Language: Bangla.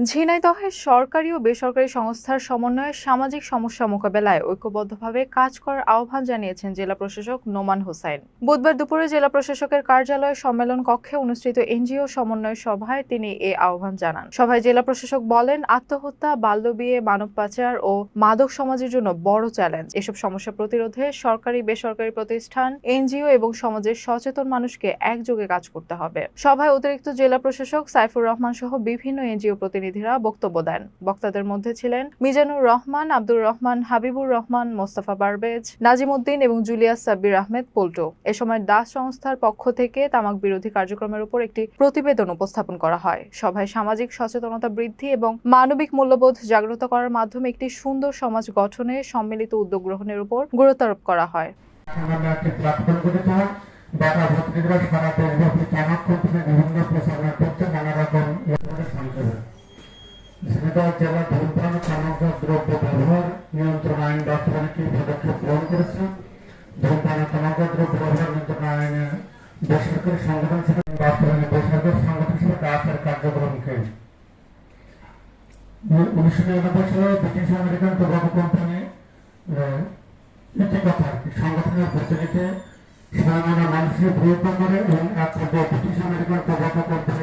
ঝিনাইদহে সরকারি ও বেসরকারি সংস্থার সমন্বয়ে সামাজিক সমস্যা মোকাবেলায় ঐক্যবদ্ধভাবে কাজ করার আহ্বান জানিয়েছেন জেলা প্রশাসক নোমান হোসাইন। বুধবার দুপুরে জেলা প্রশাসকের কার্যালয়ে সম্মেলন কক্ষে অনুষ্ঠিত এনজিও সমন্বয় সভায় তিনি এ আহ্বান জানান। সভায় জেলা প্রশাসক বলেন, আত্মহত্যা, বাল্যবিয়ে, মানব পাচার ও মাদক সমাজের জন্য বড় চ্যালেঞ্জ। এসব সমস্যা প্রতিরোধে সরকারি বেসরকারি প্রতিষ্ঠান, এনজিও এবং সমাজের সচেতন মানুষকে একযোগে কাজ করতে হবে। সভায় অতিরিক্ত জেলা প্রশাসক সাইফুর রহমান সহ বিভিন্ন এনজিও প্রতিনিধিরা বক্তব্য দেন। বক্তাদের মধ্যে ছিলেন মিজানুর রহমান, আব্দুর রহমান, হাবিবুর রহমান, মোস্তফা পারভেজ, নাজিম উদ্দিন এবং জুলিয়াস সাব্বির আহমেদ পল্টু। এ সময় দাস সংস্থার পক্ষ থেকে তামাক বিরোধী কার্যক্রমের উপর একটি প্রতিবেদন উপস্থাপন করা হয়। সভায় সামাজিক সচেতনতা বৃদ্ধি এবং মানবিক মূল্যবোধ জাগ্রত করার মাধ্যমে একটি সুন্দর সমাজ গঠনে সম্মিলিত উদ্যোগ গ্রহণের উপর গুরুত্বারোপ করা হয়। জেলা ধূমপান তামাকজাত দ্রব্য ব্যবহার নিয়ন্ত্রণ আইন বাস্তবায়নে কি পদক্ষেপ গ্রহণ করেছে, ধূমপান ও তামাকজাত দ্রব্য ব্যবহার নিয়ন্ত্রণ আইনে বেসরকারি সংগঠন হিসেবে বাস্তবায়নে বেসরকারি সংগঠন হিসেবে কাজের কার্যক্রমকে 1999 সালে ব্রিটিশ আমেরিকান টোবাকো কোম্পানি সংগঠনের প্রতিনিধি সাধারণ মানুষের বিরোধিতা করে এবং এক পর্যায়ে ব্রিটিশ আমেরিকান টোবাকো কোম্পানি